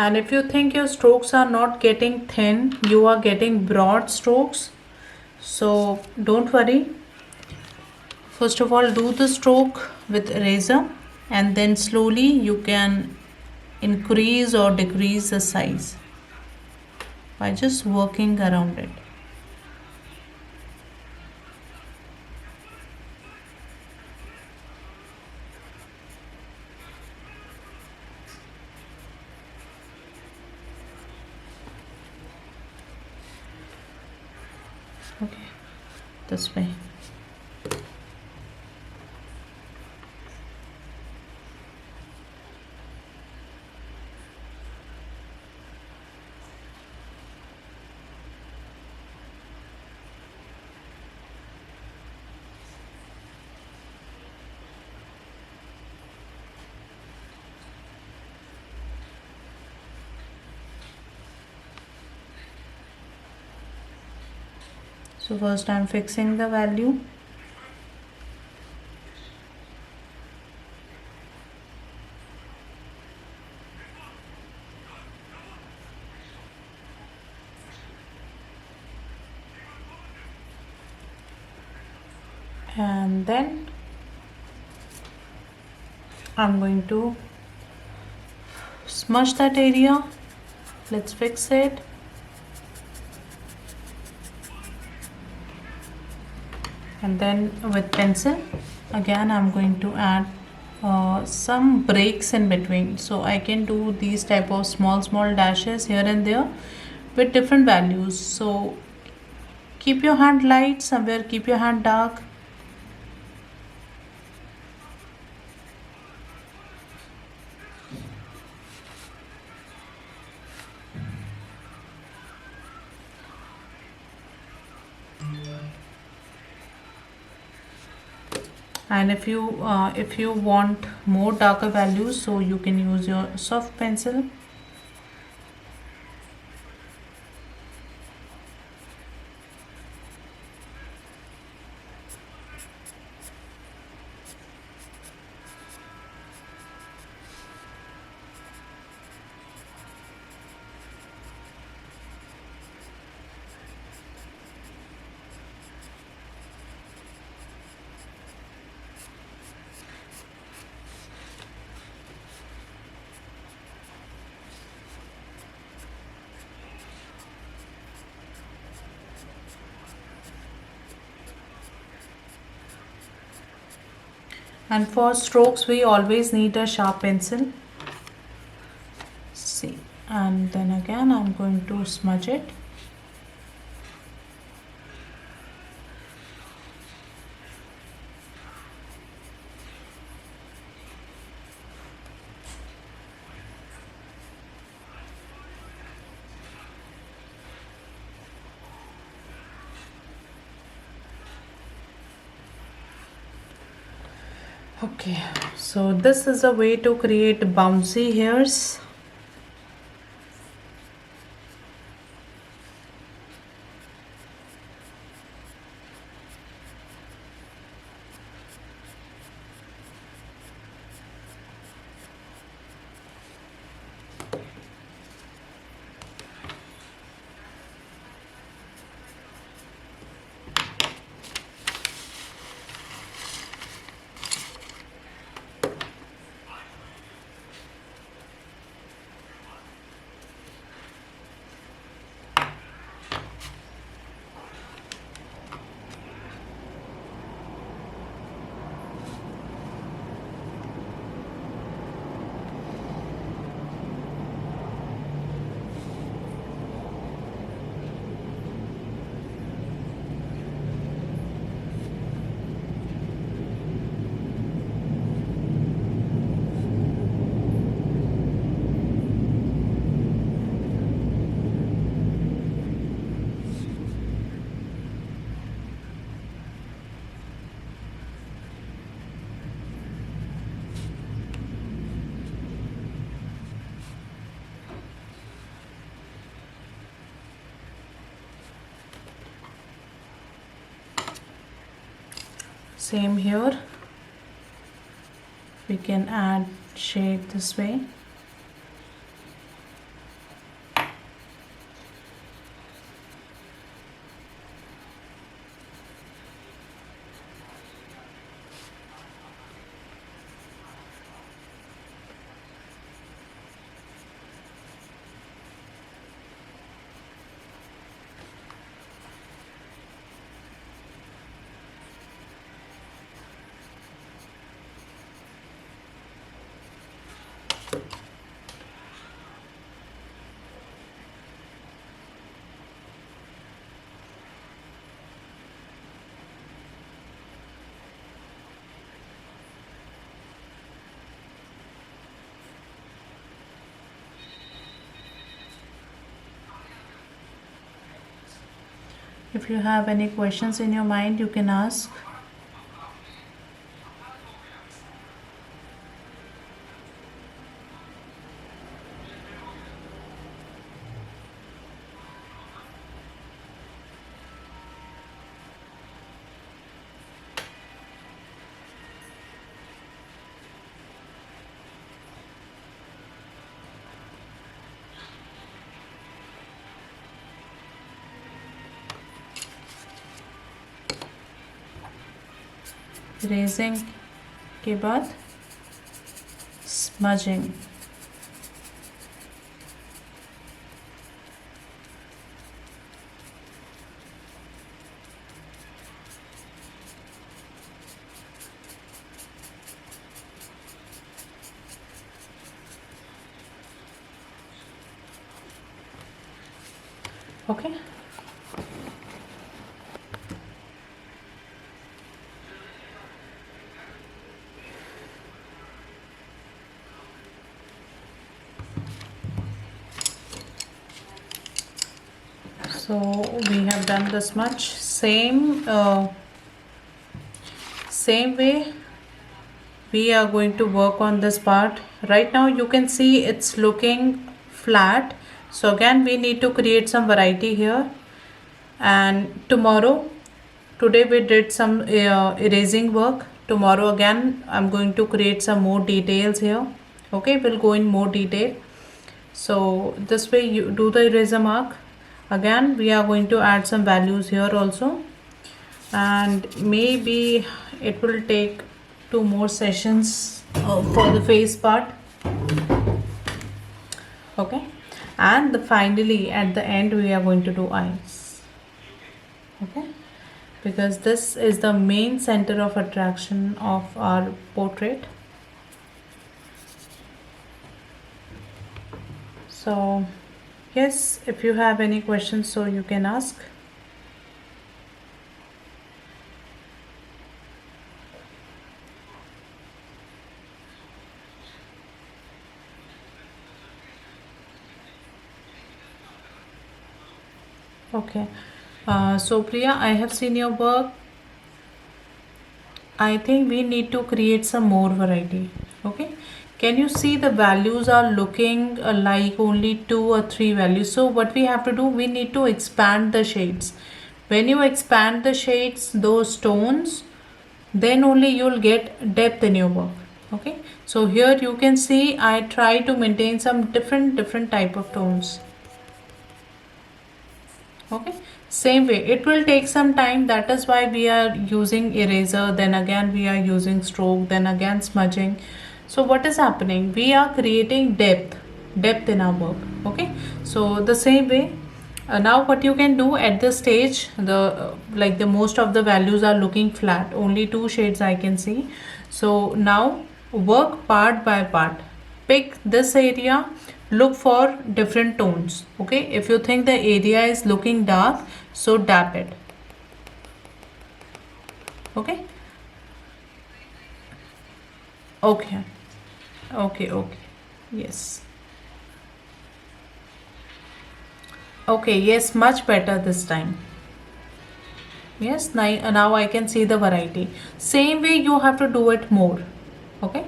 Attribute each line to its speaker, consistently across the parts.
Speaker 1: And if you think your strokes are not getting thin, you are getting broad strokes, so don't worry. First of all, do the stroke with eraser, and then slowly you can increase or decrease the size by just working around it. Okay, this way. So first I'm fixing the value. And then I'm going to smudge that area. Let's fix it. And then with pencil again I'm going to add some breaks in between, so I can do these type of small dashes here and there with different values. So keep your hand light somewhere, keep your hand dark. And if you want more darker values, so you can use your soft pencil. And for strokes we always need a sharp pencil. See, and then again I'm going to smudge it. Okay, so this is a way to create bouncy hairs. Same here, we can add shade this way. If you have any questions in your mind, you can ask. Erasing के बाद smudging. Okay. So we have done this much. Same way we are going to work on this part. Right now you can see it's looking flat, so again we need to create some variety here. And today we did some erasing work. Tomorrow again I'm going to create some more details here. Okay, we'll go in more detail. So this way you do the eraser mark. Again we are going to add some values here also, and maybe it will take 2 more sessions for the face part. Okay, and finally at the end we are going to do eyes. Okay, because this is the main center of attraction of our portrait. So yes, if you have any questions, so you can ask. Okay, so Priya, I have seen your work. I think we need to create some more variety. Okay, can you see the values are looking like only 2 or 3 values? So what we have to do, we need to expand the shades. When you expand the shades, those tones, then only you'll get depth in your work. Okay, so here you can see I try to maintain some different type of tones. Okay, same way it will take some time, that is why we are using eraser, then again we are using stroke, then again smudging. So what is happening, we are creating depth in our work. Okay, so the same way now what you can do at this stage, the most of the values are looking flat, only 2 shades I can see. So now work part by part, pick this area, look for different tones. Okay, if you think the area is looking dark, so dab it. Okay, okay, okay, yes, okay, yes, much better this time. Yes, now I can see the variety. Same way you have to do it more. Okay,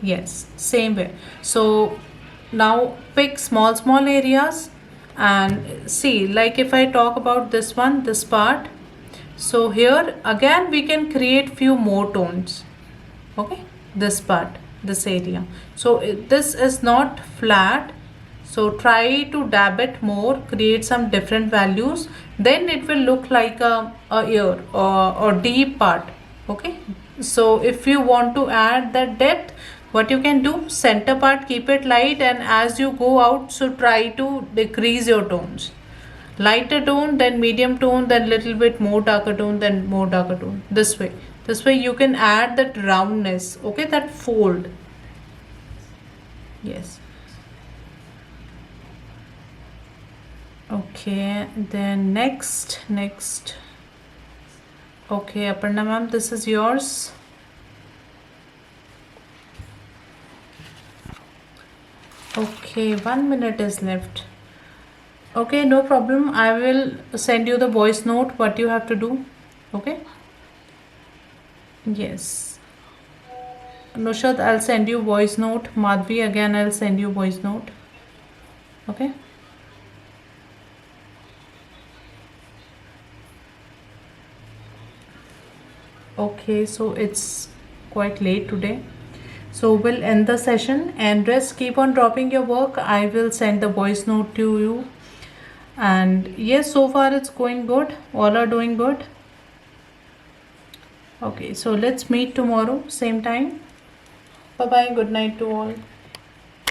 Speaker 1: yes, same way. So now pick small areas and see, like if I talk about this one, this part, so here again we can create few more tones. Okay, this part, this area, so this is not flat, so try to dab it more, create some different values, then it will look like a ear or deep part. Okay, so if you want to add that depth, what you can do, center part keep it light, and as you go out, so try to decrease your tones, lighter tone, then medium tone, then little bit more darker tone, then more darker tone, this way you can add that roundness. Okay, that fold. Yes, okay, then next. Okay, Aparna ma'am, this is yours. Okay, 1 minute is left. Okay, no problem. I will send you the voice note what you have to do. Okay. Yes. Nushad, I'll send you voice note. Madhvi, again, I'll send you voice note. Okay. Okay, so it's quite late today. So we'll end the session and just keep on dropping your work. I will send the voice note to you. And yes, so far it's going good. All are doing good. Okay, so let's meet tomorrow, same time. Bye bye. Good night to all.